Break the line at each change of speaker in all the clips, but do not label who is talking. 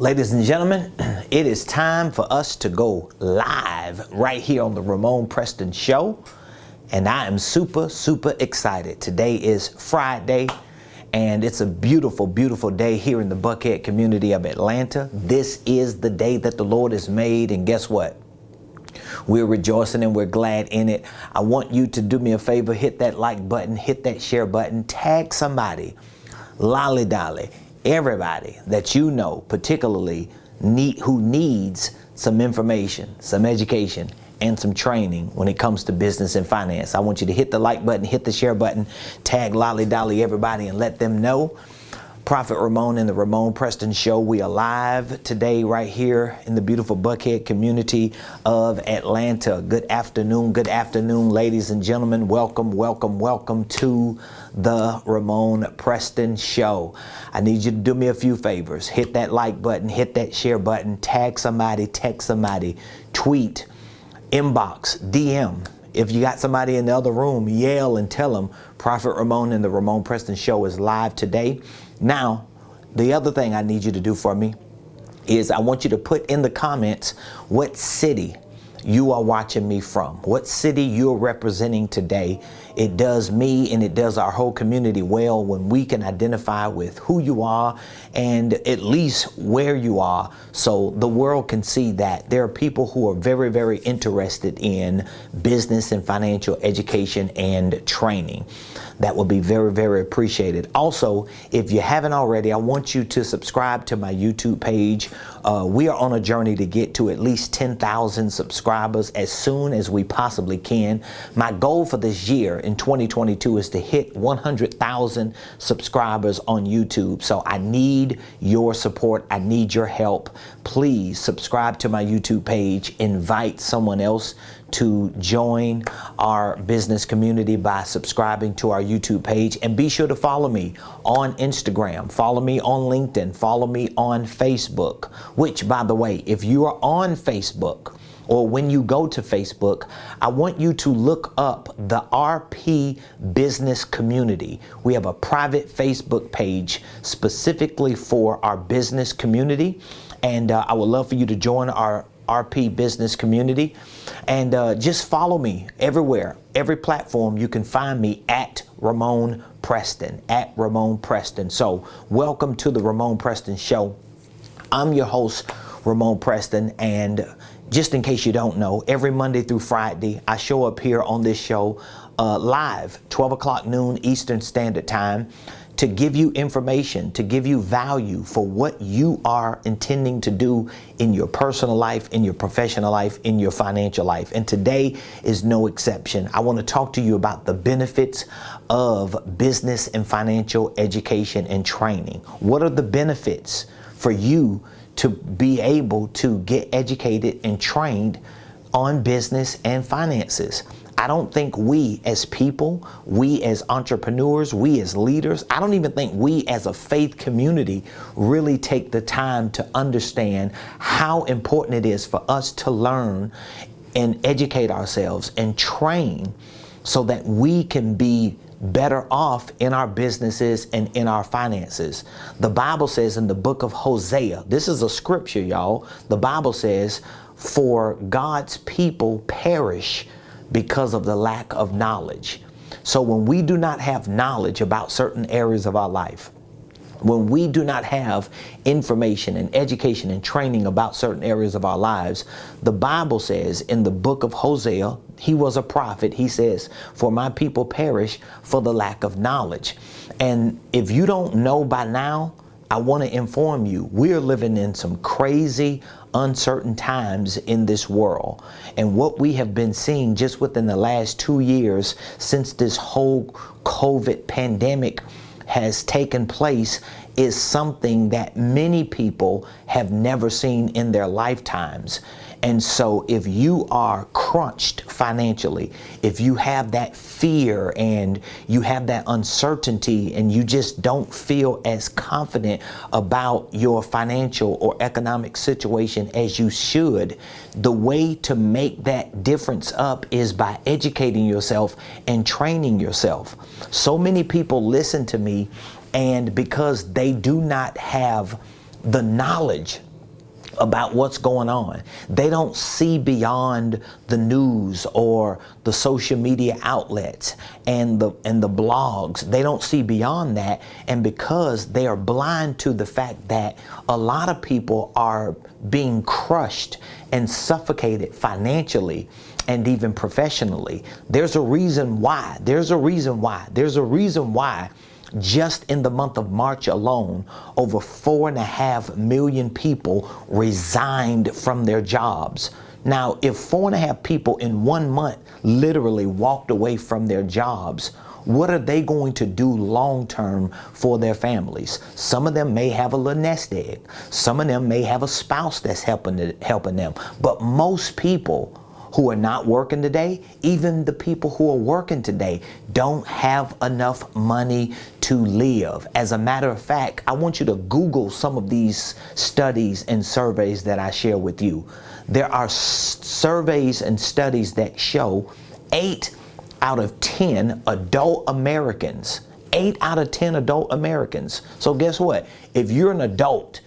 Ladies and gentlemen, it is time for us to go live right here on the Ramon Preston Show. And I am super excited. Today is Friday, and it's a beautiful, beautiful day here in the Buckhead community of Atlanta. This is the day that the Lord has made, and guess what? We're rejoicing and we're glad in it. I want you to do me a favor, hit that like button, hit that share button, tag somebody, lolly dolly, everybody that you know, particularly who needs some information, some education, and some training when it comes to business and finance. I want you to hit the like button, hit the share button, tag lolly dolly everybody, and let them know. Prophet Ramon and the Ramon Preston Show. We are live today right here in the beautiful Buckhead community of Atlanta. Good afternoon, ladies and gentlemen. Welcome to the Ramon Preston Show. I need you to do me a few favors. Hit that like button, hit that share button, tag somebody, text somebody, tweet, inbox, DM. If you got somebody in the other room, yell and tell them Prophet Ramon and the Ramon Preston Show is live today. Now, the other thing I need you to do for me is I want you to put in the comments what city you are watching me from, what city you're representing today. It does me and it does our whole community well when we can identify with who you are and at least where you are, so the world can see that there are people who are very interested in business and financial education and training. That would be very appreciated. Also, if you haven't already, I want you to subscribe to my YouTube page. We are on a journey to get to at least 10,000 subscribers as soon as we possibly can. My goal for this year in 2022 is to hit 100,000 subscribers on YouTube. So I need your support. I need your help. Please subscribe to my YouTube page. Invite someone else to join our business community by subscribing to our YouTube page, and be sure to follow me on Instagram, follow me on LinkedIn, follow me on Facebook, which, by the way, if you are on Facebook or when you go to Facebook, I want you to look up the RP Business Community. We have a private Facebook page specifically for our business community, and I would love for you to join our RP Business Community, and just follow me everywhere, every platform. You can find me at Ramon Preston, at Ramon Preston. So welcome to the Ramon Preston Show. I'm your host, Ramon Preston, and just in case you don't know, every Monday through Friday, I show up here on this show live, 12 o'clock noon Eastern Standard Time, to give you information, to give you value for what you are intending to do in your personal life, in your professional life, in your financial life. And today is no exception. I want to talk to you about the benefits of business and financial education and training. What are the benefits for you to be able to get educated and trained on business and finances? I don't think we as people, we as entrepreneurs, we as leaders, I don't even think we as a faith community really take the time to understand how important it is for us to learn and educate ourselves and train so that we can be better off in our businesses and in our finances. The Bible says in the book of Hosea, this is a scripture, y'all. The Bible says, "For God's people perish because of the lack of knowledge." So when we do not have knowledge about certain areas of our life, when we do not have information and education and training about certain areas of our lives, the Bible says in the book of Hosea, he was a prophet, he says, "For my people perish for the lack of knowledge." And if you don't know by now, I want to inform you, we're living in some crazy, uncertain times in this world. And what we have been seeing just within the last 2 years since this whole COVID pandemic has taken place is something that many people have never seen in their lifetimes. And so if you are crunched financially, if you have that fear and you have that uncertainty and you just don't feel as confident about your financial or economic situation as you should, the way to make that difference up is by educating yourself and training yourself. So many people listen to me, and because they do not have the knowledge about what's going on. They don't see beyond the news or the social media outlets and the blogs. They don't see beyond that. And because they are blind to the fact that a lot of people are being crushed and suffocated financially and even professionally. There's a reason why. Just in the month of March alone, over 4.5 million people resigned from their jobs. Now, if 4.5 people in 1 month literally walked away from their jobs, what are they going to do long term for their families? Some of them may have a little nest egg. Some of them may have a spouse that's helping them. But most people who are not working today, even the people who are working today, don't have enough money to live. As a matter of fact, I want you to Google some of these studies and surveys that I share with you. There are surveys and studies that show 8 out of 10 adult Americans, 8 out of 10 adult Americans. So guess what? If you're an adult,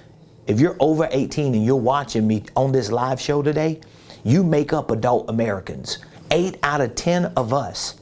if you're over 18 and you're watching me on this live show today, you make up adult Americans. 8 out of 10 of us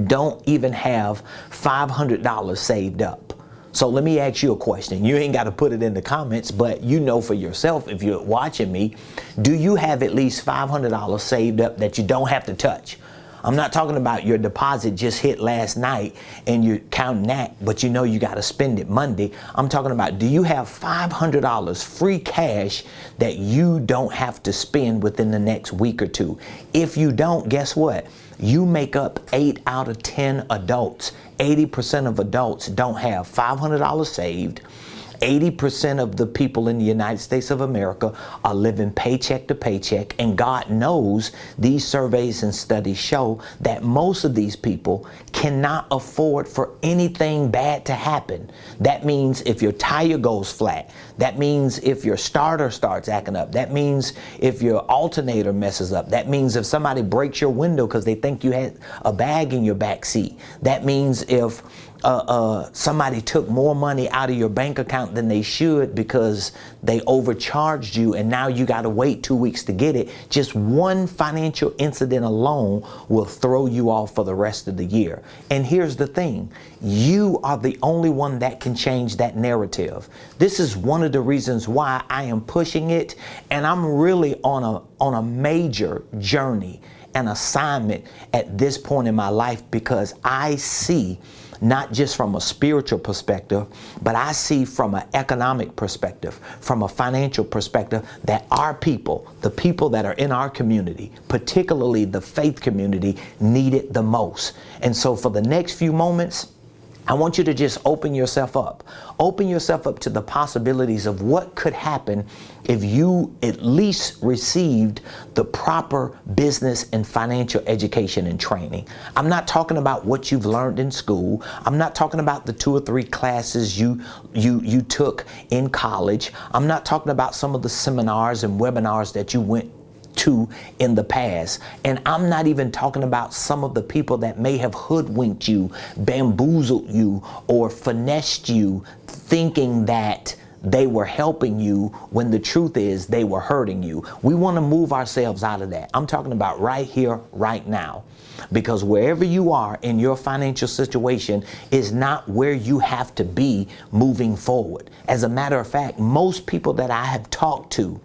don't even have $500 saved up. So let me ask you a question. You ain't got to put it in the comments, but you know for yourself if you're watching me, do you have at least $500 saved up that you don't have to touch? I'm not talking about your deposit just hit last night and you're counting that, but you know you got to spend it Monday. I'm talking about, do you have $500 free cash that you don't have to spend within the next week or two? If you don't, guess what? You make up 8 out of 10 adults. 80% of adults don't have $500 saved. 80% of the people in the United States of America are living paycheck to paycheck, and God knows these surveys and studies show that most of these people cannot afford for anything bad to happen. That means if your tire goes flat, that means if your starter starts acting up, that means if your alternator messes up, that means if somebody breaks your window because they think you had a bag in your back seat, that means if somebody took more money out of your bank account than they should because they overcharged you and now you got to wait 2 weeks to get it. Just one financial incident alone will throw you off for the rest of the year. And here's the thing, you are the only one that can change that narrative. This is one of the reasons why I am pushing it, and I'm really on a major journey and assignment at this point in my life, because I see not just from a spiritual perspective, but I see from an economic perspective, from a financial perspective, that our people, the people that are in our community, particularly the faith community, need it the most. And so for the next few moments, I want you to just open yourself up. Open yourself up to the possibilities of what could happen if you at least received the proper business and financial education and training. I'm not talking about what you've learned in school. I'm not talking about the 2 or 3 classes you took in college. I'm not talking about some of the seminars and webinars that you went to in the past. And I'm not even talking about some of the people that may have hoodwinked you, bamboozled you, or finessed you, thinking that they were helping you when the truth is they were hurting you. We want to move ourselves out of that. I'm talking about right here, right now. Because wherever you are in your financial situation is not where you have to be moving forward. As a matter of fact, most people that I have talked to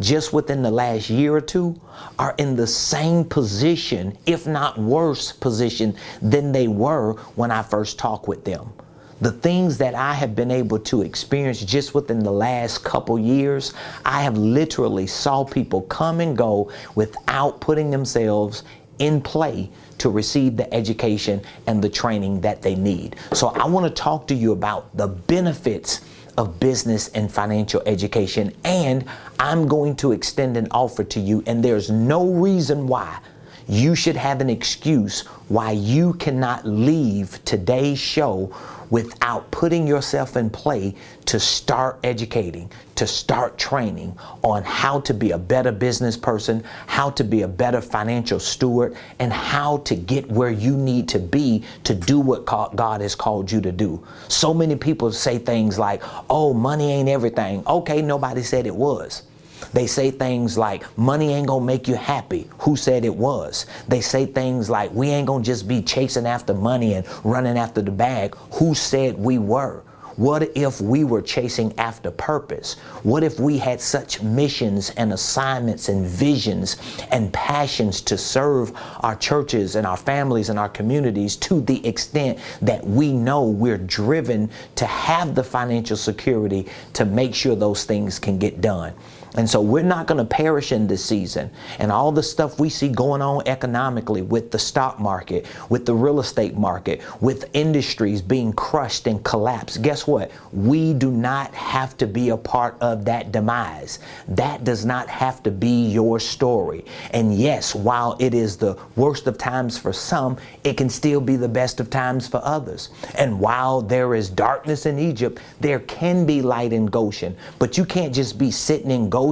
just within the last year or two are in the same position, if not worse position than they were when I first talked with them. The things that I have been able to experience just within the last couple years, I have literally saw people come and go without putting themselves in play to receive the education and the training that they need. So I want to talk to you about the benefits of business and financial education, and I'm going to extend an offer to you, and there's no reason why you should have an excuse why you cannot leave today's show without putting yourself in play to start educating, to start training on how to be a better business person, how to be a better financial steward, and how to get where you need to be to do what God has called you to do. So many people say things like, oh, money ain't everything. Okay, nobody said it was. They say things like, money ain't gonna make you happy. Who said it was? They say things like, we ain't gonna just be chasing after money and running after the bag. Who said we were? What if we were chasing after purpose? What if we had such missions and assignments and visions and passions to serve our churches and our families and our communities to the extent that we know we're driven to have the financial security to make sure those things can get done? And so we're not going to perish in this season. And all the stuff we see going on economically with the stock market, with the real estate market, with industries being crushed and collapsed. Guess what? We do not have to be a part of that demise. That does not have to be your story. And yes, while it is the worst of times for some, it can still be the best of times for others. And while there is darkness in Egypt, there can be light in Goshen. But you can't just be sitting in Goshen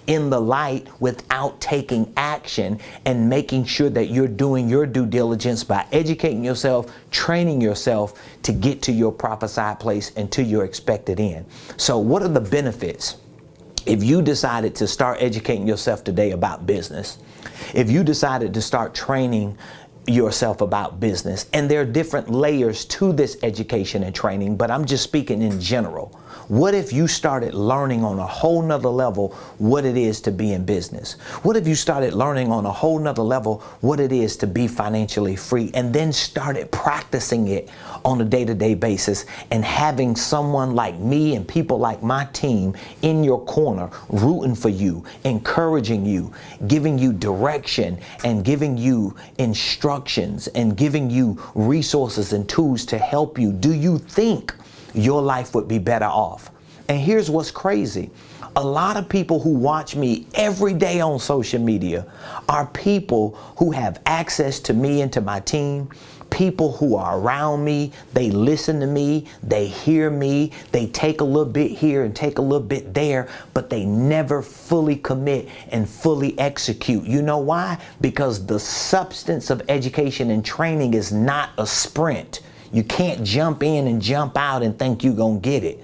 in the light without taking action and making sure that you're doing your due diligence by educating yourself, training yourself to get to your prophesied place and to your expected end. So what are the benefits if you decided to start educating yourself today about business? If you decided to start training yourself about business, and there are different layers to this education and training, but I'm just speaking in general. What if you started learning on a whole nother level what it is to be in business? What if you started learning on a whole nother level what it is to be financially free, and then started practicing it on a day-to-day basis and having someone like me and people like my team in your corner rooting for you, encouraging you, giving you direction and giving you instructions and giving you resources and tools to help you? Do you think your life would be better off? And here's what's crazy. A lot of people who watch me every day on social media are people who have access to me and to my team, people who are around me. They listen to me, they hear me, they take a little bit here and take a little bit there, but they never fully commit and fully execute. You know why? Because the substance of education and training is not a sprint. You can't jump in and jump out and think you're going to get it.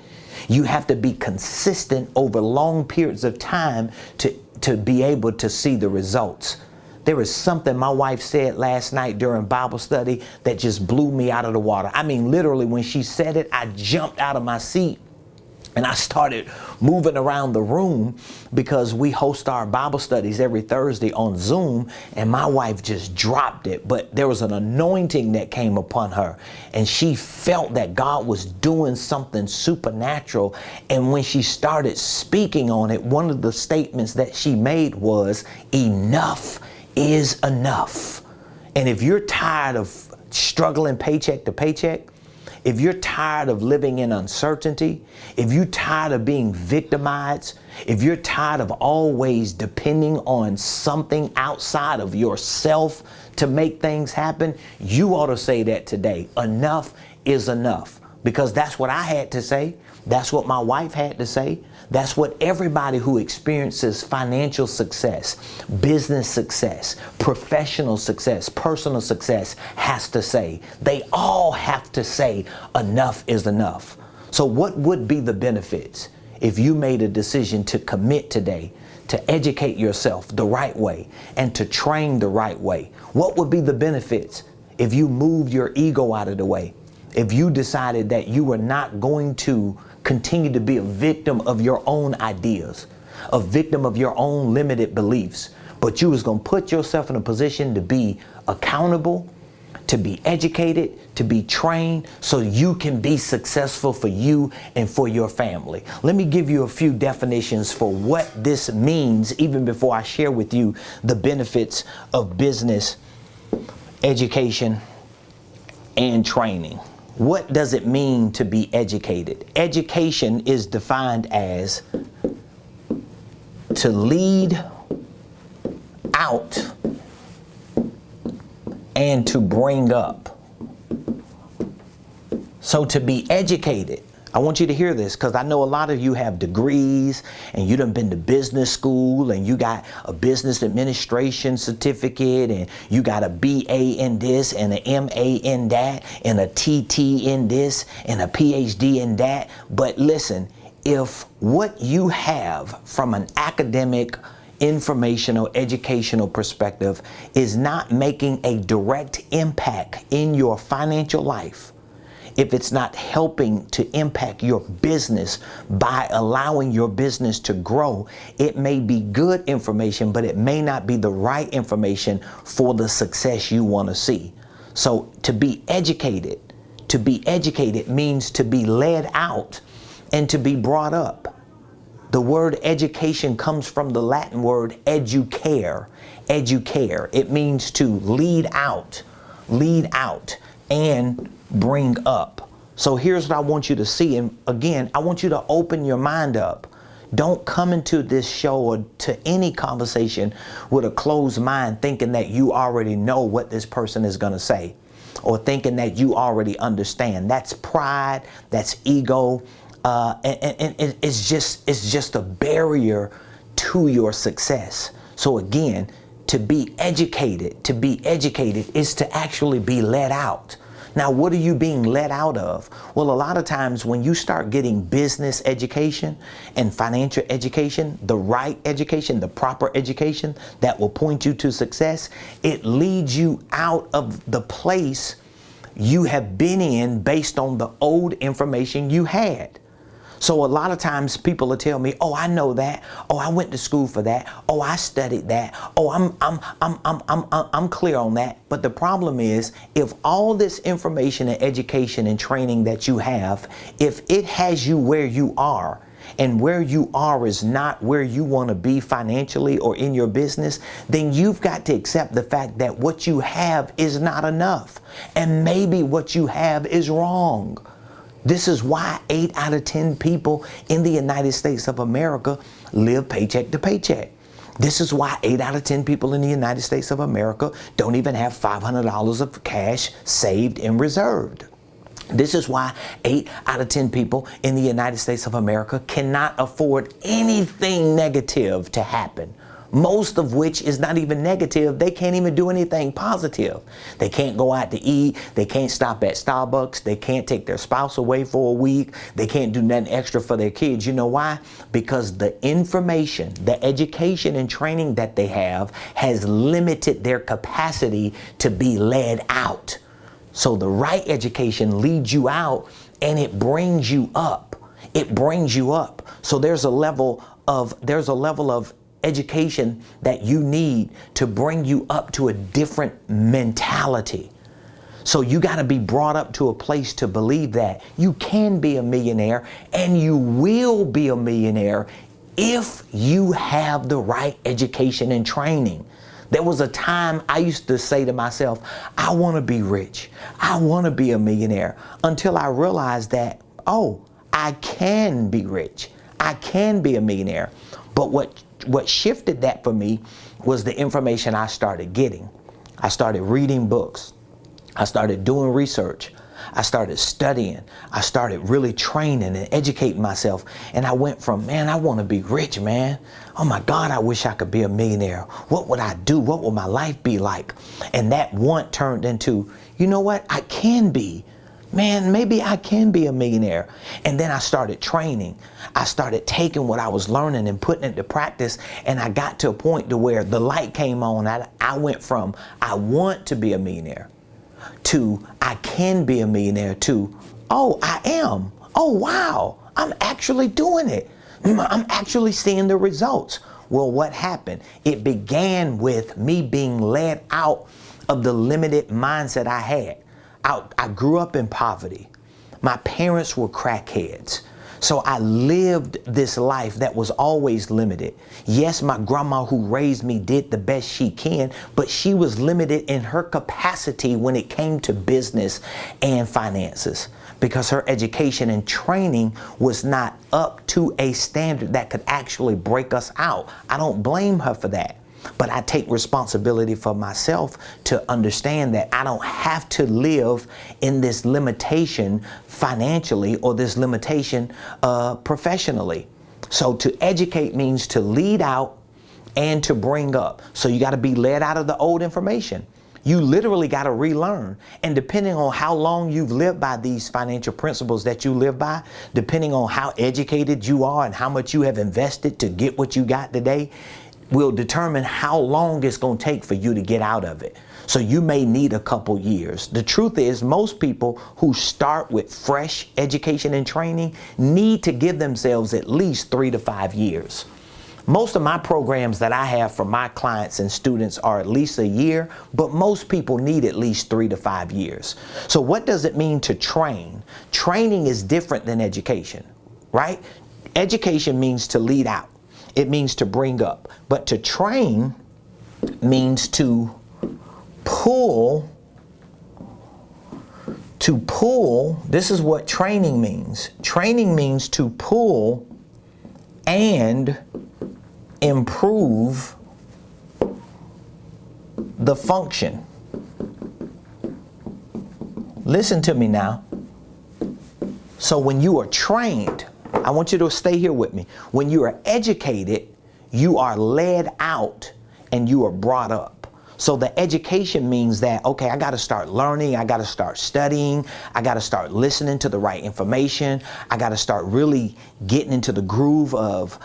You have to be consistent over long periods of time to be able to see the results. There is something my wife said last night during Bible study that just blew me out of the water. I mean, literally, when she said it, I jumped out of my seat and I started moving around the room because we host our Bible studies every Thursday on Zoom, and my wife just dropped it. But there was an anointing that came upon her, and she felt that God was doing something supernatural. And when she started speaking on it, one of the statements that she made was, enough is enough. And if you're tired of struggling paycheck to paycheck, if you're tired of living in uncertainty, if you're tired of being victimized, if you're tired of always depending on something outside of yourself to make things happen, you ought to say that today. Enough is enough. Because that's what I had to say. That's what my wife had to say. That's what everybody who experiences financial success, business success, professional success, personal success has to say. They all have to say enough is enough. So what would be the benefits if you made a decision to commit today to educate yourself the right way and to train the right way? What would be the benefits if you moved your ego out of the way? If you decided that you were not going to continue to be a victim of your own ideas, a victim of your own limited beliefs, but you was going to put yourself in a position to be accountable, to be educated, to be trained, so you can be successful for you and for your family. Let me give you a few definitions for what this means, even before I share with you the benefits of business, education, and training. What does it mean to be educated? Education is defined as to lead out and to bring up. So to be educated, I want you to hear this, because I know a lot of you have degrees and you done been to business school and you got a business administration certificate and you got a BA in this and an MA in that and a TT in this and a PhD in that. But listen, if what you have from an academic, informational, educational perspective is not making a direct impact in your financial life, if it's not helping to impact your business by allowing your business to grow, it may be good information, but it may not be the right information for the success you want to see. So to be educated means to be led out and to be brought up. The word education comes from the Latin word educare. Educare. It means to lead out, and bring up. So here's what I want you to see. And again, I want you to open your mind up. Don't come into this show or to any conversation with a closed mind thinking that you already know what this person is going to say, or thinking that you already understand. That's pride, that's ego, and it's just a barrier to your success. So again, to be educated is to actually be let out. Now, what are you being let out of? Well, a lot of times when you start getting business education and financial education, the right education, the proper education that will point you to success, it leads you out of the place you have been in based on the old information you had. So a lot of times people will tell me, "Oh, I know that. Oh, I went to school for that. Oh, I studied that. Oh, I'm clear on that." But the problem is, if all this information and education and training that you have, if it has you where you are, and where you are is not where you want to be financially or in your business, then you've got to accept the fact that what you have is not enough. And maybe what you have is wrong. This is why 8 out of 10 people in the United States of America live paycheck to paycheck. This is why 8 out of 10 people in the United States of America don't even have $500 of cash saved and reserved. This is why 8 out of 10 people in the United States of America cannot afford anything negative to happen. Most of which is not even negative. They can't even do anything positive. They can't go out to eat. They can't stop at Starbucks. They can't take their spouse away for a week. They can't do nothing extra for their kids. You know why? Because the information, the education and training that they have has limited their capacity to be led out. So the right education leads you out and it brings you up. It brings you up. So there's a level of education that you need to bring you up to a different mentality. So you got to be brought up to a place to believe that you can be a millionaire and you will be a millionaire if you have the right education and training. There was a time I used to say to myself, I want to be rich. I want to be a millionaire, until I realized that, oh, I can be rich. I can be a millionaire. But what shifted that for me was the information I started getting. I started reading books. I started doing research. I started studying. I started really training and educating myself. And I went from, man, I want to be rich, man. Oh my God, I wish I could be a millionaire. What would I do? What would my life be like? And that want turned into, you know what? I can be. Man, maybe I can be a millionaire. And then I started training. I started taking what I was learning and putting it to practice. And I got to a point to where the light came on. I went from, I want to be a millionaire, to I can be a millionaire, to, oh, I am. Oh, wow, I'm actually doing it. I'm actually seeing the results. Well, what happened? It began with me being led out of the limited mindset I had. I grew up in poverty. My parents were crackheads. So I lived this life that was always limited. Yes, my grandma who raised me did the best she can, but she was limited in her capacity when it came to business and finances, because her education and training was not up to a standard that could actually break us out. I don't blame her for that. But I take responsibility for myself to understand that I don't have to live in this limitation financially or this limitation professionally. So to educate means to lead out and to bring up. So you got to be led out of the old information. You literally got to relearn. And depending on how long you've lived by these financial principles that you live by, depending on how educated you are and how much you have invested to get what you got today, will determine how long it's going to take for you to get out of it. So you may need a couple years. The truth is, most people who start with fresh education and training need to give themselves at least 3 to 5 years. Most of my programs that I have for my clients and students are at least a year, but most people need at least 3 to 5 years. So what does it mean to train? Training is different than education, right? Education means to lead out. It means to bring up. But to train means to pull. This is what training means. Training means to pull and improve the function. Listen to me now. So when you are trained, I want you to stay here with me. When you are educated, you are led out and you are brought up. So the education means that, okay, I got to start learning. I got to start studying. I got to start listening to the right information. I got to start really getting into the groove of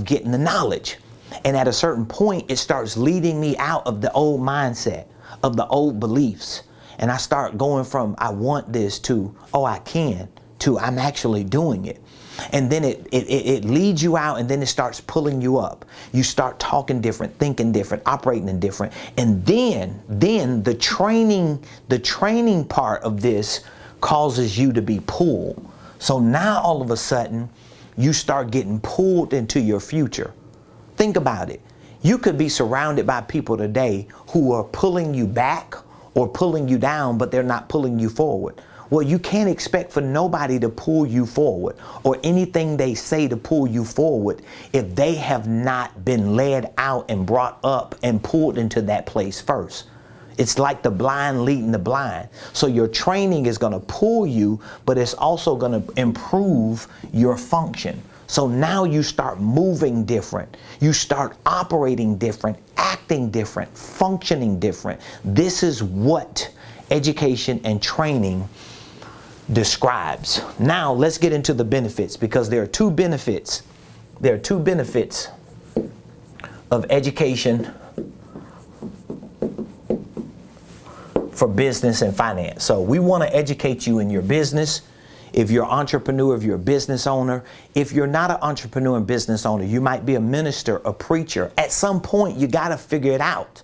getting the knowledge. And at a certain point, it starts leading me out of the old mindset, of the old beliefs. And I start going from, I want this, to, oh, I can, to I'm actually doing it. And then it leads you out, and then it starts pulling you up. You start talking different, thinking different, operating different. And then the training part of this causes you to be pulled. So now all of a sudden you start getting pulled into your future. Think about it. You could be surrounded by people today who are pulling you back or pulling you down, but they're not pulling you forward. Well, you can't expect for nobody to pull you forward or anything they say to pull you forward if they have not been led out and brought up and pulled into that place first. It's like the blind leading the blind. So your training is going to pull you, but it's also going to improve your function. So now you start moving different. You start operating different, acting different, functioning different. This is what education and training describes. Now let's get into the benefits, because there are two benefits. There are two benefits of education for business and finance. So we want to educate you in your business. If you're an entrepreneur, if you're a business owner, if you're not an entrepreneur and business owner, you might be a minister, a preacher. At some point, you got to figure it out.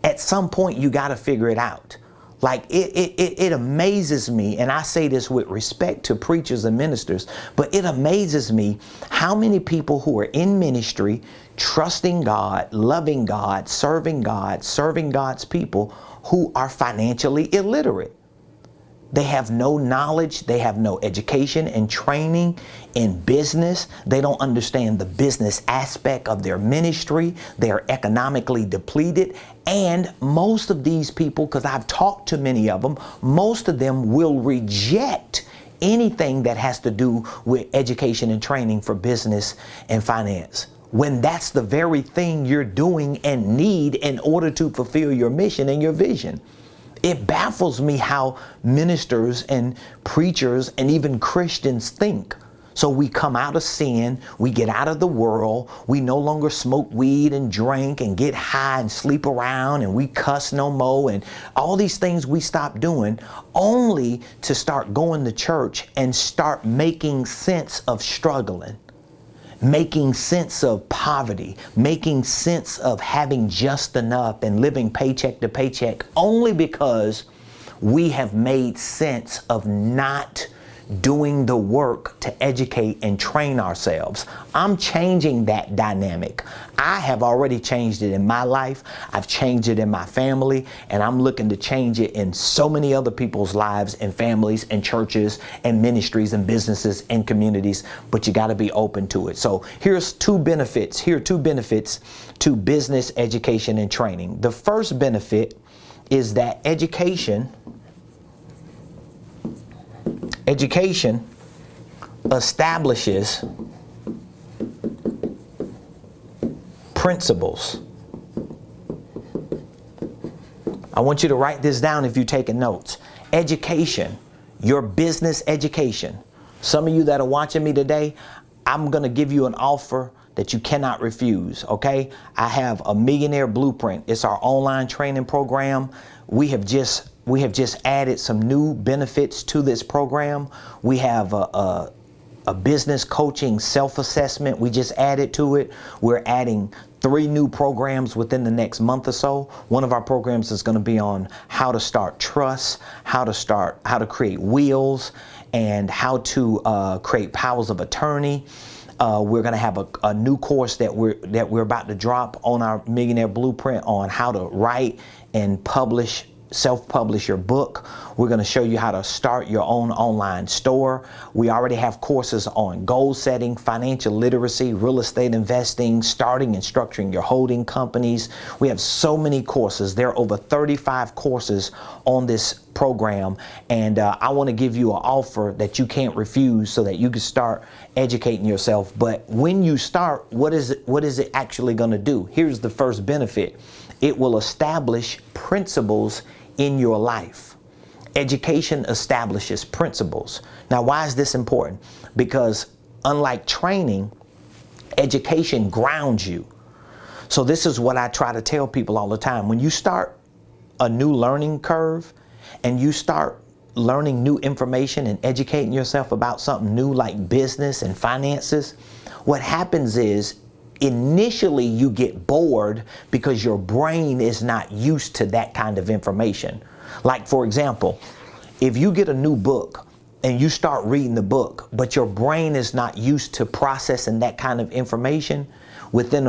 At some point, you got to figure it out. Like it amazes me, and I say this with respect to preachers and ministers, but it amazes me how many people who are in ministry, trusting God, loving God, serving God's people, who are financially illiterate. They have no knowledge, they have no education and training in business. They don't understand the business aspect of their ministry. They are economically depleted. And most of these people, because I've talked to many of them, most of them will reject anything that has to do with education and training for business and finance, when that's the very thing you're doing and need in order to fulfill your mission and your vision. It baffles me how ministers and preachers and even Christians think. So we come out of sin, we get out of the world, we no longer smoke weed and drink and get high and sleep around, and we cuss no more, and all these things we stop doing, only to start going to church and start making sense of struggling, making sense of poverty, making sense of having just enough and living paycheck to paycheck, only because we have made sense of not doing the work to educate and train ourselves. I'm changing that dynamic. I have already changed it in my life. I've changed it in my family, and I'm looking to change it in so many other people's lives and families and churches and ministries and businesses and communities, but you got to be open to it. So here's two benefits. Here are two benefits to business, education, and training. The first benefit is that education establishes principles. I want you to write this down if you're taking notes. Education, your business education. Some of you that are watching me today, I'm going to give you an offer that you cannot refuse, okay? I have a Millionaire Blueprint. It's our online training program. We have just added some new benefits to this program. We have a business coaching self-assessment. We just added to it. We're adding 3 new programs within the next month or so. One of our programs is going to be on how to start trust, how to create wills, and how to create powers of attorney. We're going to have a new course that we're about to drop on our Millionaire Blueprint on how to write and self-publish your book. We're going to show you how to start your own online store. We already have courses on goal setting, financial literacy, real estate investing, starting and structuring your holding companies. We have so many courses. There are over 35 courses on this program, and I want to give you an offer that you can't refuse so that you can start educating yourself. But when you start, what is it actually going to do? Here's the first benefit. It will establish principles in your life. Education establishes principles. Now, why is this important? Because unlike training, education grounds you. So this is what I try to tell people all the time. When you start a new learning curve and you start learning new information and educating yourself about something new like business and finances, what happens is initially you get bored because your brain is not used to that kind of information. Like, for example, if you get a new book and you start reading the book, but your brain is not used to processing that kind of information, within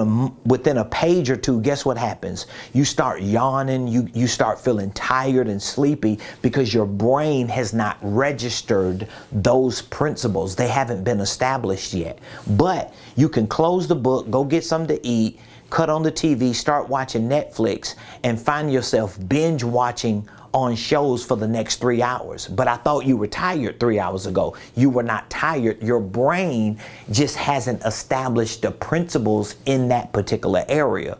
a page or two, guess what happens? You start yawning, you start feeling tired and sleepy because your brain has not registered those principles. They haven't been established yet. But you can close the book, go get something to eat, cut on the TV, start watching Netflix, and find yourself binge watching on shows for the next 3 hours. But I thought you were tired 3 hours ago. You were not tired. Your brain just hasn't established the principles in that particular area.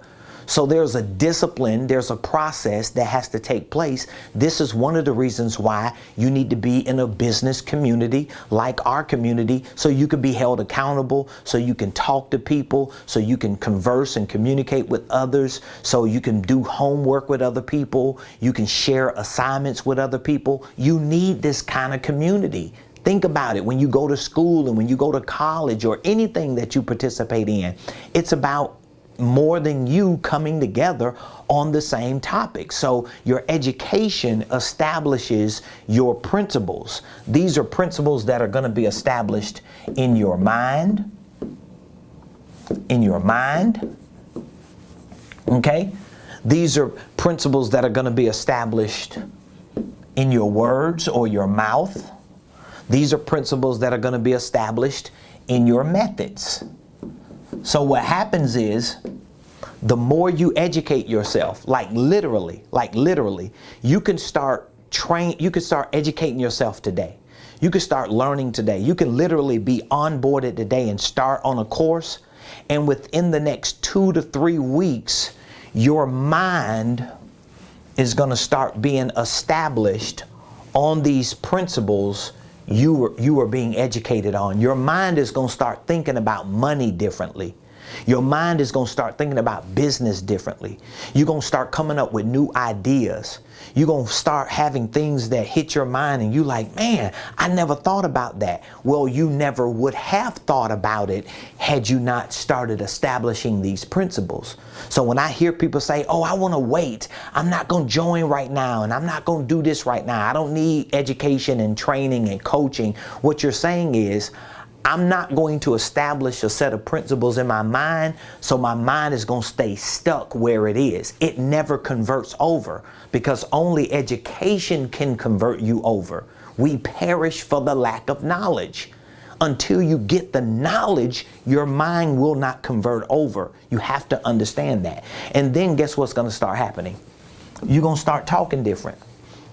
So there's a discipline, there's a process that has to take place. This is one of the reasons why you need to be in a business community like our community, so you can be held accountable, so you can talk to people, so you can converse and communicate with others, so you can do homework with other people, you can share assignments with other people. You need this kind of community. Think about it. When you go to school and when you go to college or anything that you participate in, it's about more than you coming together on the same topic. So your education establishes your principles. These are principles that are going to be established in your mind. Okay? These are principles that are going to be established in your words or your mouth. These are principles that are going to be established in your methods. So what happens is, the more you educate yourself, like literally, you can start educating yourself today. You can start learning today. You can literally be onboarded today and start on a course. And within the next 2 to 3 weeks, your mind is going to start being established on these principles you were being educated on. Your mind is going to start thinking about money differently. Your mind is going to start thinking about business differently. You're going to start coming up with new ideas. You're going to start having things that hit your mind and you like, man, I never thought about that. Well, you never would have thought about it had you not started establishing these principles. So when I hear people say, oh, I want to wait, I'm not going to join right now, and I'm not going to do this right now, I don't need education and training and coaching, what you're saying is, I'm not going to establish a set of principles in my mind, so my mind is going to stay stuck where it is. It never converts over, because only education can convert you over. We perish for the lack of knowledge. Until you get the knowledge, your mind will not convert over. You have to understand that. And then guess what's going to start happening? You're going to start talking different.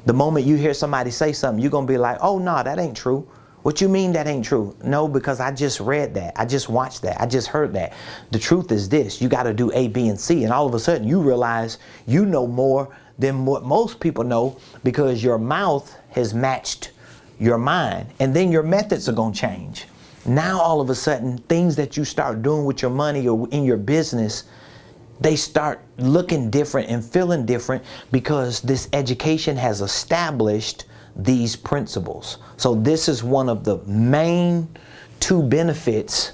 The moment you hear somebody say something, you're going to be like, oh, no, that ain't true. What you mean that ain't true? No, because I just read that. I just watched that. I just heard that. The truth is this. You got to do A, B, and C. And all of a sudden you realize you know more than what most people know, because your mouth has matched your mind, and then your methods are going to change. Now all of a sudden, things that you start doing with your money or in your business, they start looking different and feeling different, because this education has established these principles. So this is one of the main two benefits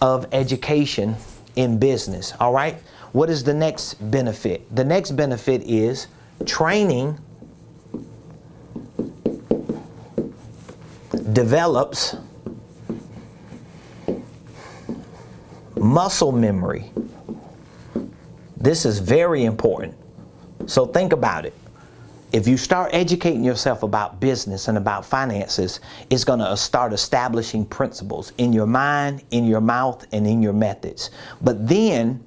of education in business. All right. What is the next benefit? The next benefit is training develops muscle memory. This is very important. So think about it. If you start educating yourself about business and about finances, it's going to start establishing principles in your mind, in your mouth, and in your methods. But then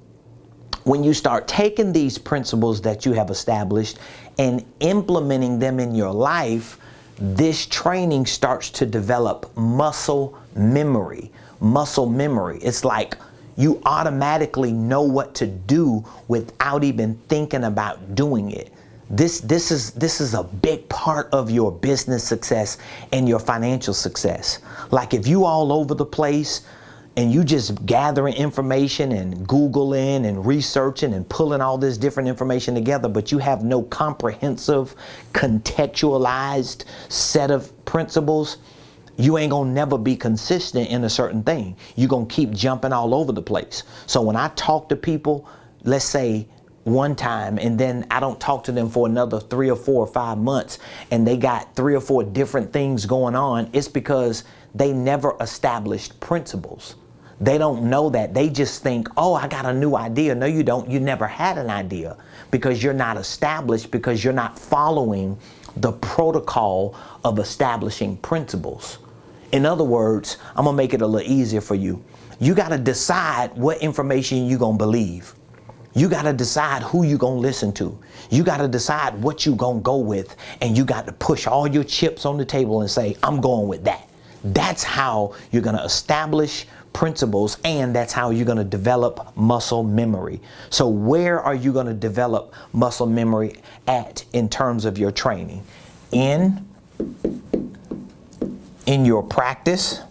when you start taking these principles that you have established and implementing them in your life, this training starts to develop muscle memory. Muscle memory. It's like you automatically know what to do without even thinking about doing it. This is a big part of your business success and your financial success. Like if you all over the place and you just gathering information and Googling and researching and pulling all this different information together, but you have no comprehensive, contextualized set of principles, you ain't gonna never be consistent in a certain thing. You're gonna keep jumping all over the place. So when I talk to people, let's say one time, and then I don't talk to them for another 3 or 4 or 5 months, and they got 3 or 4 different things going on, it's because they never established principles. They don't know that. They just think, oh, I got a new idea. No, you don't. You never had an idea, because you're not established, because you're not following the protocol of establishing principles. In other words, I'm going to make it a little easier for you. You got to decide what information you're going to believe. You got to decide who you're going to listen to. You got to decide what you're going to go with. And you got to push all your chips on the table and say, I'm going with that. That's how you're going to establish principles, and that's how you're going to develop muscle memory. So where are you going to develop muscle memory at in terms of your training? In your practice,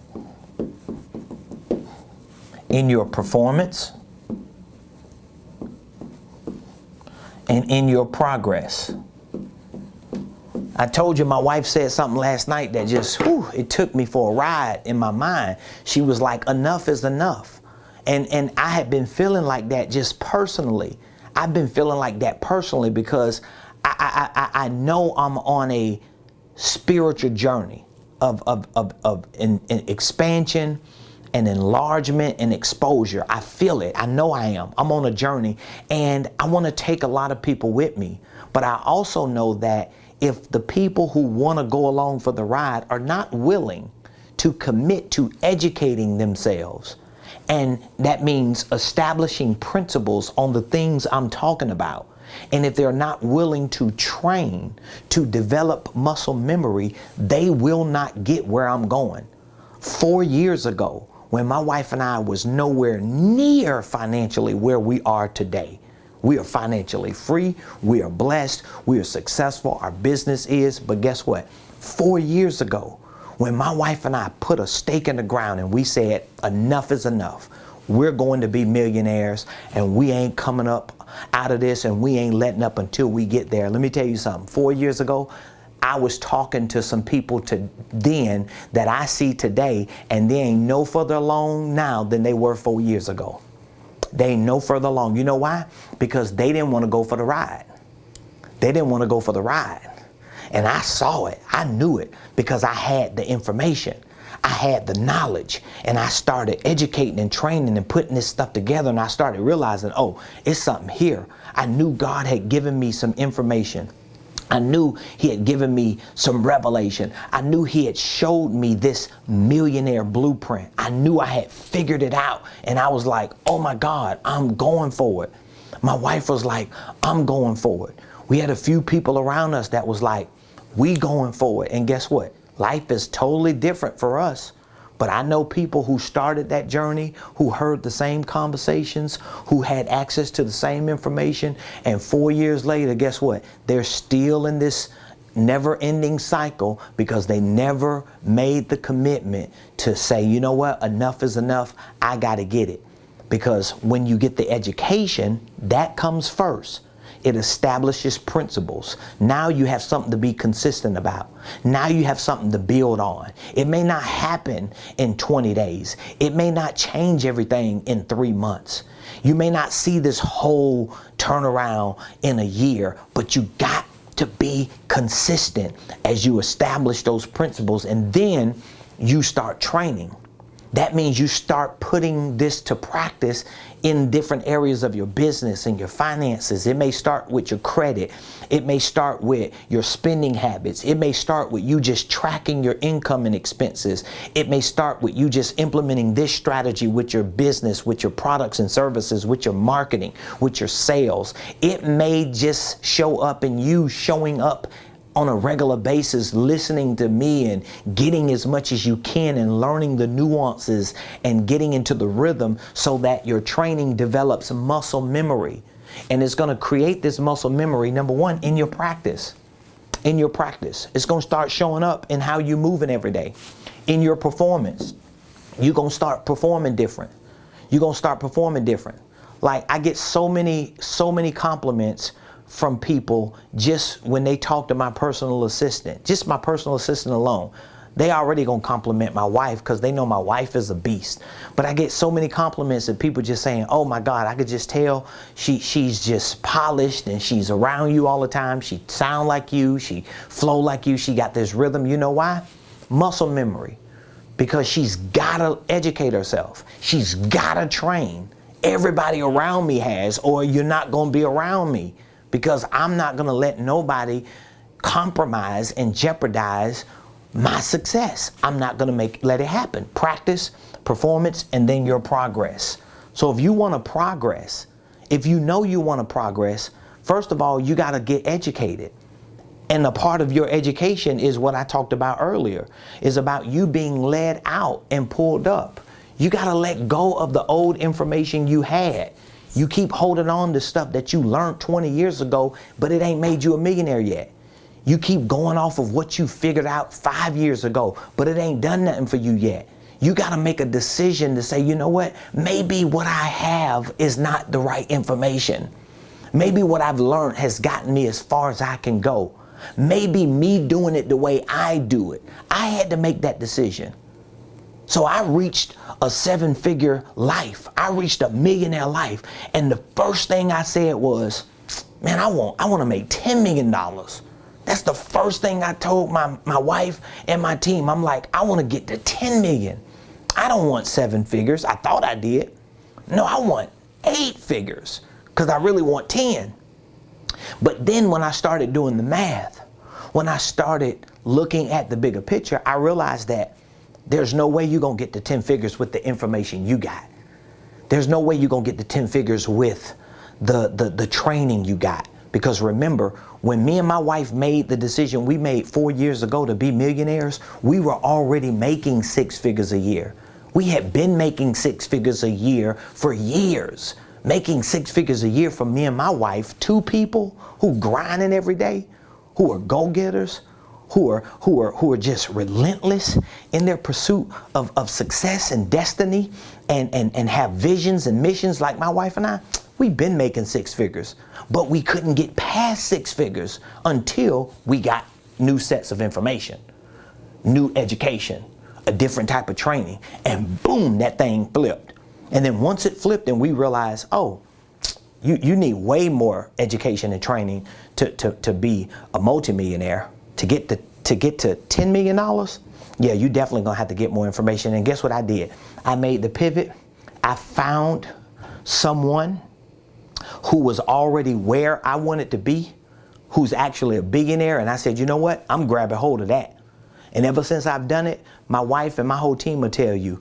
in your performance, and in your progress. I told you my wife said something last night that just, it took me for a ride in my mind. She was like, enough is enough. And I had been feeling like that just personally. I've been feeling like that personally because I know I'm on a spiritual journey of expansion and enlargement and exposure. I feel it. I know I am. I'm on a journey, and I want to take a lot of people with me. But I also know that if the people who want to go along for the ride are not willing to commit to educating themselves, and that means establishing principles on the things I'm talking about, and if they're not willing to train to develop muscle memory, they will not get where I'm going. 4 years ago, when my wife and I was nowhere near financially where we are today, we are financially free, we are blessed, we are successful, our business is, but guess what? 4 years ago, when my wife and I put a stake in the ground and we said, enough is enough, we're going to be millionaires, and we ain't coming up out of this, and we ain't letting up until we get there. Let me tell you something. 4 years ago, I was talking to some people then that I see today, and they ain't no further along now than they were 4 years ago. They ain't no further along. You know why? Because they didn't want to go for the ride. They didn't want to go for the ride. And I saw it. I knew it because I had the information. I had the knowledge, and I started educating and training and putting this stuff together, and I started realizing, oh, it's something here. I knew God had given me some information. I knew he had given me some revelation. I knew he had showed me this millionaire blueprint. I knew I had figured it out, and I was like, oh my God, I'm going for it. My wife was like, I'm going for it. We had a few people around us that was like, we going for it. And guess what? Life is totally different for us. But I know people who started that journey, who heard the same conversations, who had access to the same information, and 4 years later, guess what? They're still in this never-ending cycle because they never made the commitment to say, you know what, enough is enough, I gotta get it. Because when you get the education, that comes first. It establishes principles. Now you have something to be consistent about. Now you have something to build on. It may not happen in 20 days. It may not change everything in 3 months. You may not see this whole turnaround in a year, but you got to be consistent as you establish those principles, and then you start training. That means you start putting this to practice in different areas of your business and your finances. It may start with your credit. It may start with your spending habits. It may start with you just tracking your income and expenses. It may start with you just implementing this strategy with your business, with your products and services, with your marketing, with your sales. It may just show up in you showing up on a regular basis, listening to me and getting as much as you can and learning the nuances and getting into the rhythm so that your training develops muscle memory. And it's going to create this muscle memory, number one, in your practice. In your practice. It's going to start showing up in how you're moving every day. In your performance. You're going to start performing different. You're going to start performing different. Like, I get so many compliments from people just when they talk to my personal assistant, just my personal assistant alone. They already gonna compliment my wife because they know my wife is a beast. But I get so many compliments of people just saying, oh my God, I could just tell she's just polished and she's around you all the time. She sound like you, she flow like you, she got this rhythm. You know why? Muscle memory. Because she's gotta educate herself. She's gotta train. Everybody around me has, or you're not gonna be around me. Because I'm not going to let nobody compromise and jeopardize my success. I'm not going to let it happen. Practice, performance, and then your progress. So if you want to progress, if you know you want to progress, first of all, you got to get educated. And a part of your education is what I talked about earlier, is about you being led out and pulled up. You got to let go of the old information you had. You keep holding on to stuff that you learned 20 years ago, but it ain't made you a millionaire yet. You keep going off of what you figured out 5 years ago, but it ain't done nothing for you yet. You got to make a decision to say, you know what? Maybe what I have is not the right information. Maybe what I've learned has gotten me as far as I can go. Maybe me doing it the way I do it. I had to make that decision. So I reached a 7-figure life. I reached a millionaire life. And the first thing I said was, man, I want to make $10 million. That's the first thing I told my wife and my team. I'm like, I want to get to 10 million. I don't want 7 figures. I thought I did. No, I want 8 figures because I really want 10. But then when I started doing the math, when I started looking at the bigger picture, I realized that there's no way you're going to get to 10 figures with the information you got. There's no way you're going to get to 10 figures with the training you got. Because remember, when me and my wife made the decision we made 4 years ago to be millionaires, we were already making 6 figures a year. We had been making 6 figures a year for years. Making 6 figures a year for me and my wife, 2 people who grinding every day, who are go-getters, who are just relentless in their pursuit of success and destiny and have visions and missions like my wife and I. We've been making 6 figures, but we couldn't get past 6 figures until we got new sets of information, new education, a different type of training, and boom, that thing flipped. And then once it flipped and we realized, oh, you need way more education and training to be a multimillionaire. To get to $10 million, yeah, you definitely gonna have to get more information. And guess what I did? I made the pivot. I found someone who was already where I wanted to be, who's actually a billionaire, and I said, you know what? I'm grabbing hold of that. And ever since I've done it, my wife and my whole team will tell you,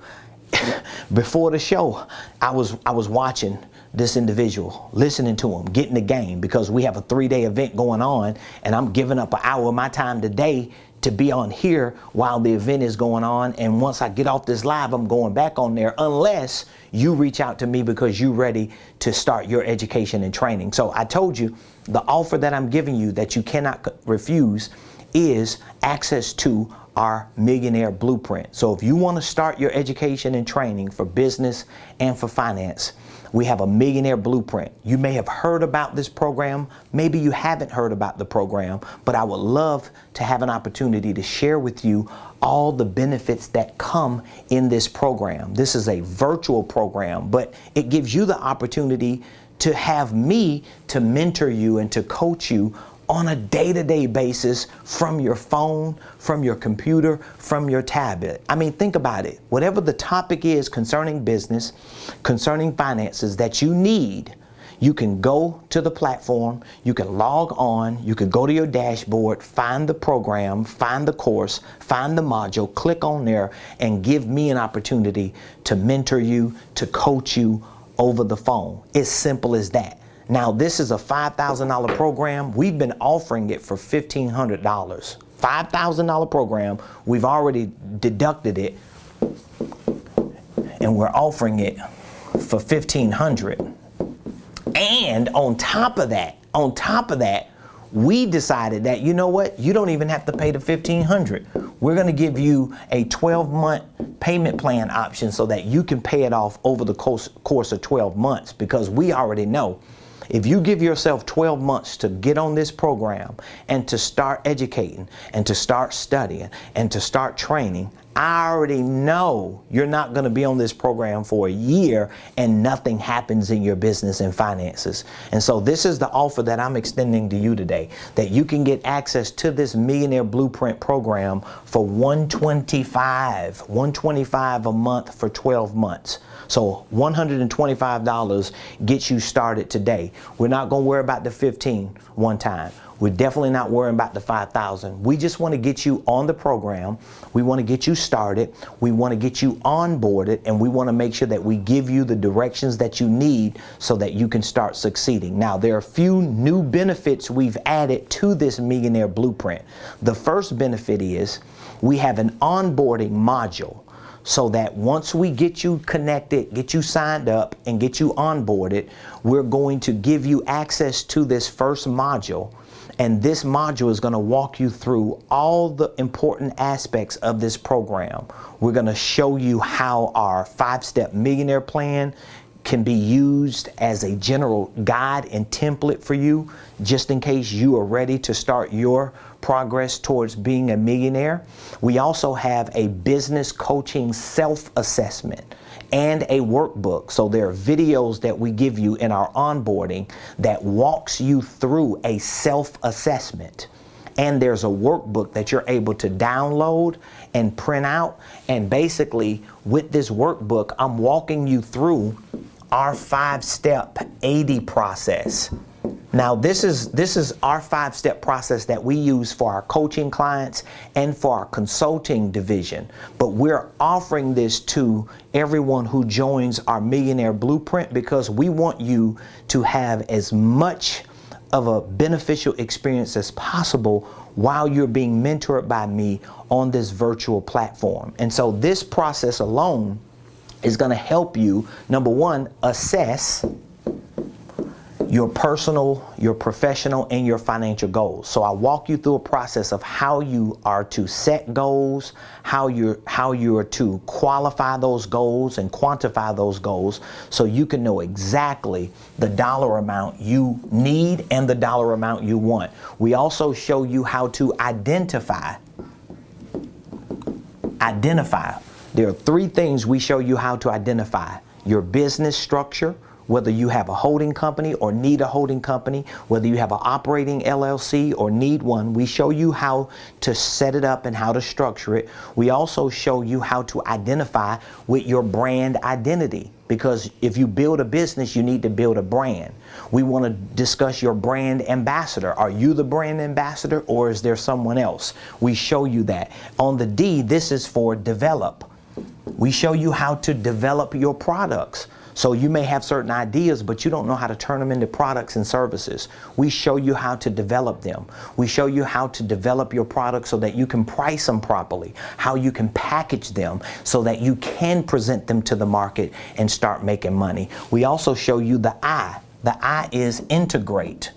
before the show, I was watching this individual, listening to him, getting the game, because we have a 3-day event going on, and I'm giving up an hour of my time today to be on here while the event is going on. And once I get off this live, I'm going back on there unless you reach out to me because you're ready to start your education and training. So I told you the offer that I'm giving you that you cannot refuse is access to our Millionaire Blueprint. So if you want to start your education and training for business and for finance, we have a Millionaire Blueprint. You may have heard about this program. Maybe you haven't heard about the program, but I would love to have an opportunity to share with you all the benefits that come in this program. This is a virtual program, but it gives you the opportunity to have me to mentor you and to coach you on a day-to-day basis from your phone, from your computer, from your tablet. I mean, think about it. Whatever the topic is concerning business, concerning finances that you need, you can go to the platform, you can log on, you can go to your dashboard, find the program, find the course, find the module, click on there, and give me an opportunity to mentor you, to coach you over the phone. It's simple as that. Now, this is a $5,000 program. We've been offering it for $1,500. $5,000 program. We've already deducted it, and we're offering it for $1,500. And on top of that, we decided that, you know what? You don't even have to pay the $1,500. We're going to give you a 12-month payment plan option so that you can pay it off over the course of 12 months, because we already know if you give yourself 12 months to get on this program and to start educating and to start studying and to start training, I already know you're not going to be on this program for a year and nothing happens in your business and finances. And so this is the offer that I'm extending to you today, that you can get access to this Millionaire Blueprint program for $125 a month for 12 months. So $125 gets you started today. We're not going to worry about the $15 one time. We're definitely not worrying about the $5,000. We just want to get you on the program. We want to get you started. We want to get you onboarded, and we want to make sure that we give you the directions that you need so that you can start succeeding. Now, there are a few new benefits we've added to this Millionaire Blueprint. The first benefit is we have an onboarding module, so that once we get you connected, get you signed up, and get you onboarded, we're going to give you access to this first module. And this module is going to walk you through all the important aspects of this program. We're going to show you how our 5-step millionaire plan can be used as a general guide and template for you, just in case you are ready to start your progress towards being a millionaire. We also have a business coaching self-assessment and a workbook. So there are videos that we give you in our onboarding that walks you through a self-assessment. And there's a workbook that you're able to download and print out. And basically, with this workbook, I'm walking you through our 5-step 80 process. Now, this is our 5-step process that we use for our coaching clients and for our consulting division. But we're offering this to everyone who joins our Millionaire Blueprint because we want you to have as much of a beneficial experience as possible while you're being mentored by me on this virtual platform. And so this process alone is going to help you, number one, assess your personal, your professional, and your financial goals. So I walk you through a process of how you are to set goals, how you are to qualify those goals and quantify those goals so you can know exactly the dollar amount you need and the dollar amount you want. We also show you how to identify. There are 3 things we show you how to identify: your business structure, whether you have a holding company or need a holding company, whether you have an operating LLC or need one. We show you how to set it up and how to structure it. We also show you how to identify with your brand identity, because if you build a business, you need to build a brand. We want to discuss your brand ambassador. Are you the brand ambassador, or is there someone else? We show you that. On the D, this is for develop. We show you how to develop your products. So you may have certain ideas, but you don't know how to turn them into products and services. We show you how to develop them. We show you how to develop your products so that you can price them properly, how you can package them so that you can present them to the market and start making money. We also show you the I. The I is integrate.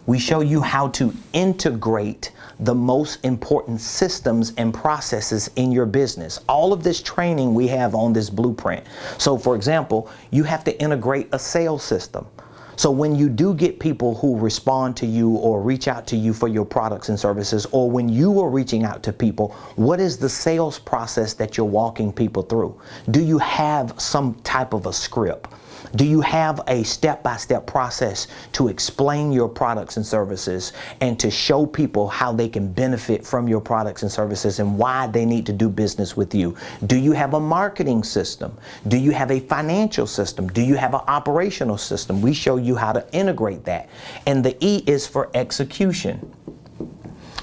We show you how to integrate the most important systems and processes in your business. All of this training we have on this blueprint. So for example, you have to integrate a sales system. So when you do get people who respond to you or reach out to you for your products and services, or when you are reaching out to people, what is the sales process that you're walking people through? Do you have some type of a script? Do you have a step-by-step process to explain your products and services and to show people how they can benefit from your products and services and why they need to do business with you? Do you have a marketing system? Do you have a financial system? Do you have an operational system? We show you how to integrate that. And the E is for execution.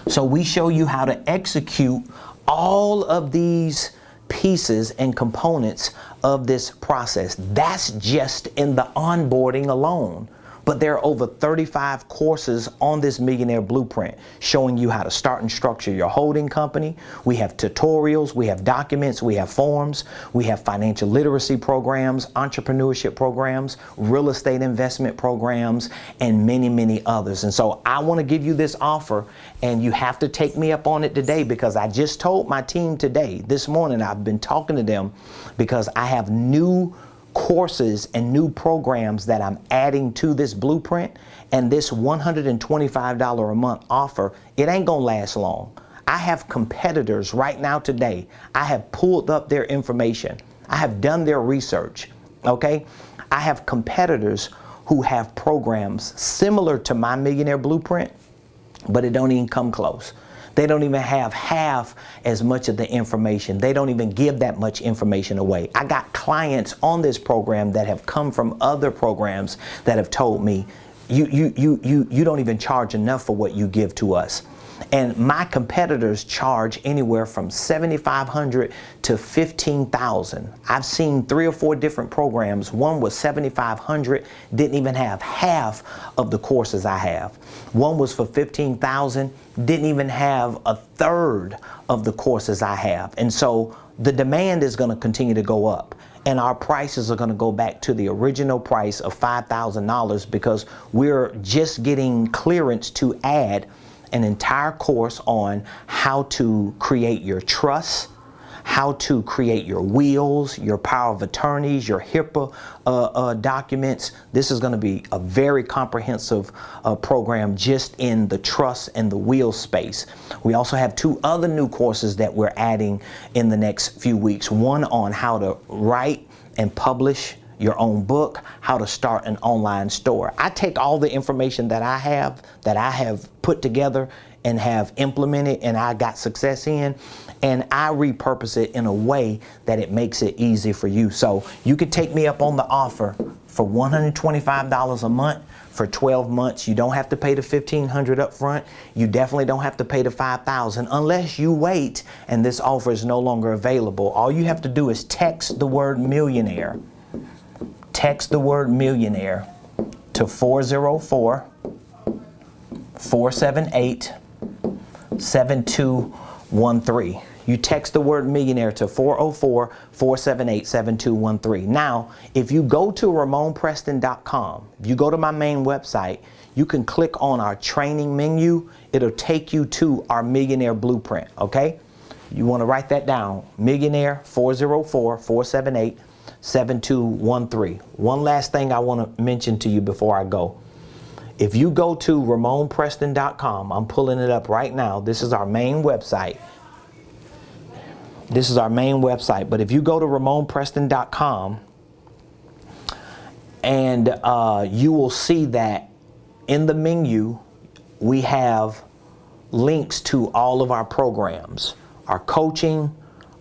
So we show you how to execute all of these pieces and components of this process. That's just in the onboarding alone. But there are over 35 courses on this Millionaire Blueprint showing you how to start and structure your holding company. We have tutorials, we have documents, we have forms, we have financial literacy programs, entrepreneurship programs, real estate investment programs, and many, many others. And so I want to give you this offer, and you have to take me up on it today, because I just told my team today, this morning, I've been talking to them because I have new courses and new programs that I'm adding to this blueprint, and this $125 a month offer, it ain't gonna last long. I have competitors right now today. I have pulled up their information. I have done their research, okay? I have competitors who have programs similar to my Millionaire Blueprint, but it don't even come close. They don't even have half as much of the information. They don't even give that much information away. I got clients on this program that have come from other programs that have told me, you don't even charge enough for what you give to us. And my competitors charge anywhere from $7,500 to $15,000. I've seen 3 or 4 different programs. One was $7,500, didn't even have half of the courses I have. One was for $15,000, didn't even have a third of the courses I have. And so the demand is going to continue to go up, and our prices are going to go back to the original price of $5,000, because we're just getting clearance to add an entire course on how to create your trust, how to create your wills, your power of attorneys, your HIPAA documents. This is going to be a very comprehensive program just in the trust and the will space. We also have 2 other new courses that we're adding in the next few weeks. One on how to write and publish your own book, how to start an online store. I take all the information that I have put together and have implemented and I got success in, and I repurpose it in a way that it makes it easy for you. So you could take me up on the offer for $125 a month for 12 months. You don't have to pay the $1,500 up front. You definitely don't have to pay the $5,000 unless you wait and this offer is no longer available. All you have to do is text the word millionaire. Text the word millionaire to 404-478-7213. You text the word millionaire to 404-478-7213. Now, if you go to RamonPreston.com, if you go to my main website, you can click on our training menu. It'll take you to our Millionaire Blueprint, okay? You want to write that down, millionaire 404-478-7213. One last thing I want to mention to you before I go. If you go to RamonPreston.com, I'm pulling it up right now. This is our main website. This is our main website. But if you go to RamonPreston.com, and you will see that in the menu, we have links to all of our programs, our coaching,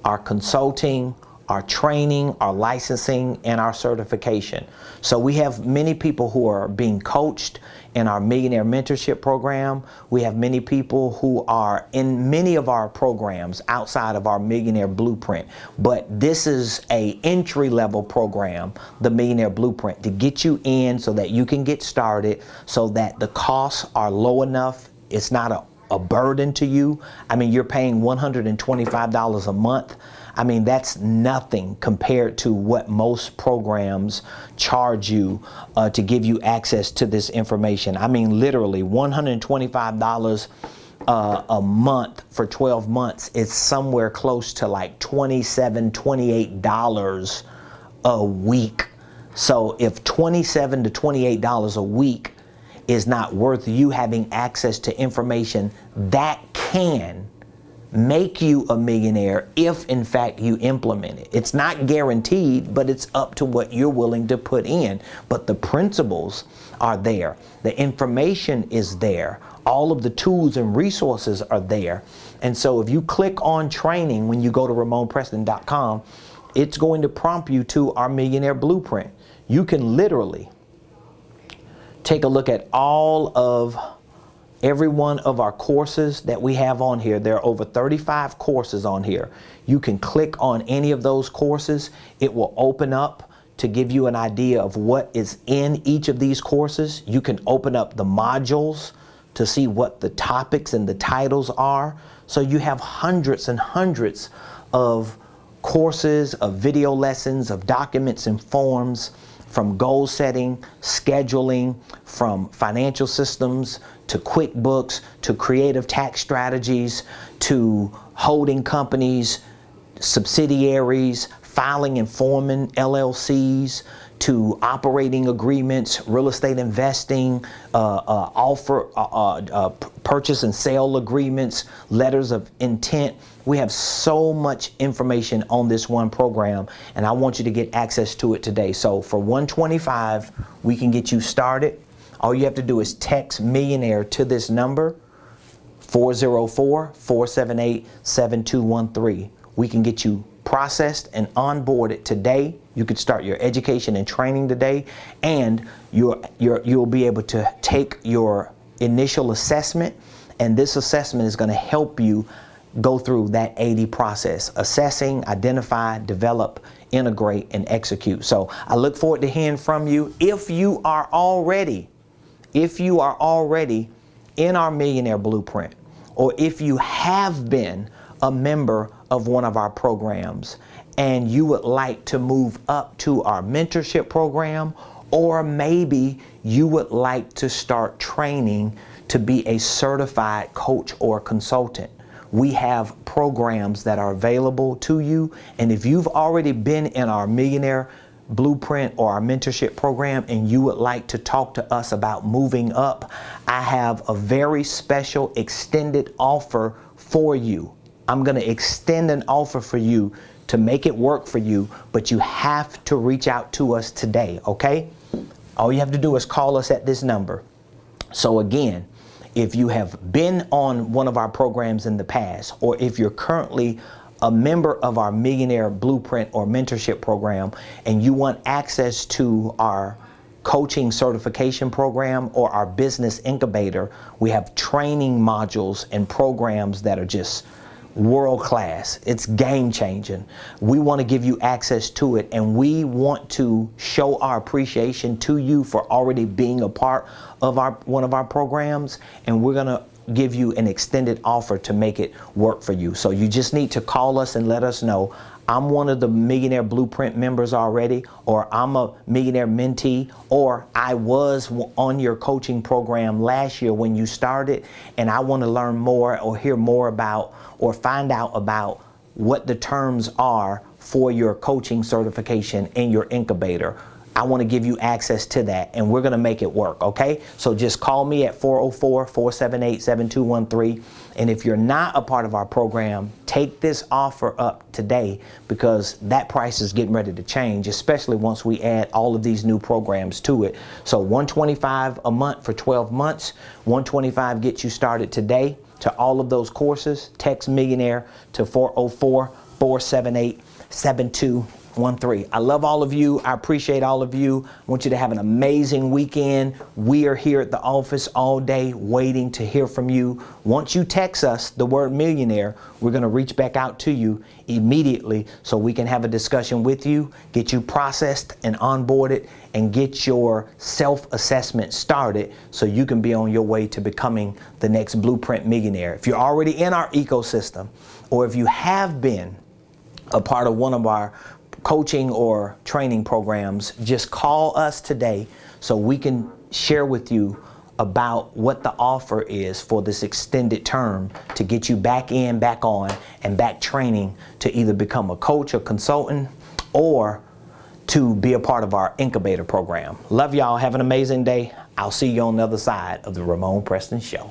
our consulting, our training, our licensing, and our certification. So we have many people who are being coached in our Millionaire Mentorship program. We have many people who are in many of our programs outside of our Millionaire Blueprint. But this is a entry-level program, the Millionaire Blueprint, to get you in so that you can get started, so that the costs are low enough. It's not a burden to you. I mean, you're paying $125 a month. I mean, that's nothing compared to what most programs charge you to give you access to this information. I mean, literally $125 a month for 12 months is somewhere close to like $27, $28 a week. So if $27 to $28 a week is not worth you having access to information that can make you a millionaire if in fact you implement it. It's not guaranteed, but it's up to what you're willing to put in. But the principles are there. The information is there. All of the tools and resources are there. And so if you click on training when you go to RamonPreston.com, it's going to prompt you to our Millionaire Blueprint. You can literally take a look at every one of our courses that we have on here. There are over 35 courses on here. You can click on any of those courses. It will open up to give you an idea of what is in each of these courses. You can open up the modules to see what the topics and the titles are. So you have hundreds and hundreds of courses, of video lessons, of documents and forms, from goal setting, scheduling, from financial systems, to QuickBooks, to creative tax strategies, to holding companies, subsidiaries, filing and forming LLCs, to operating agreements, real estate investing, purchase and sale agreements, letters of intent. We have so much information on this one program, and I want you to get access to it today. So for $125, we can get you started. All you have to do is text Millionaire to this number, 404-478-7213. We can get you processed and onboarded today. You could start your education and training today, and you'll be able to take your initial assessment, and this assessment is going to help you go through that 80 process: assessing, identify, develop, integrate, and execute. So I look forward to hearing from you. If you are already in our Millionaire Blueprint, or if you have been a member of one of our programs and you would like to move up to our mentorship program, or maybe you would like to start training to be a certified coach or consultant, we have programs that are available to you. And if you've already been in our Millionaire Blueprint or our mentorship program and you would like to talk to us about moving up, I have a very special extended offer for you. I'm going to extend an offer for you to make it work for you, but you have to reach out to us today, okay? All you have to do is call us at this number. So again, if you have been on one of our programs in the past, or if you're currently a member of our Millionaire Blueprint or mentorship program and you want access to our coaching certification program or our business incubator, we have training modules and programs that are just world class. It's game changing. We want to give you access to it, and we want to show our appreciation to you for already being a part of one of our programs, and we're going to give you an extended offer to make it work for you. So you just need to call us and let us know, I'm one of the Millionaire Blueprint members already, or I'm a Millionaire mentee, or I was on your coaching program last year when you started, and I want to learn more or hear more about or find out about what the terms are for your coaching certification in your incubator. I want to give you access to that, and we're going to make it work, okay? So just call me at 404-478-7213. And if you're not a part of our program, take this offer up today, because that price is getting ready to change, especially once we add all of these new programs to it. So $125 a month for 12 months. $125 gets you started today to all of those courses. Text Millionaire to 404-478 888-888-7213. I love all of you. I appreciate all of you. I want you to have an amazing weekend. We are here at the office all day waiting to hear from you. Once you text us the word millionaire, we're going to reach back out to you immediately so we can have a discussion with you, get you processed and onboarded, and get your self-assessment started so you can be on your way to becoming the next Blueprint millionaire. If you're already in our ecosystem, or if you have been a part of one of our coaching or training programs, just call us today so we can share with you about what the offer is for this extended term to get you back in, back on, and back training to either become a coach or consultant or to be a part of our incubator program. Love y'all. Have an amazing day. I'll see you on the other side of the Ramon Preston Show.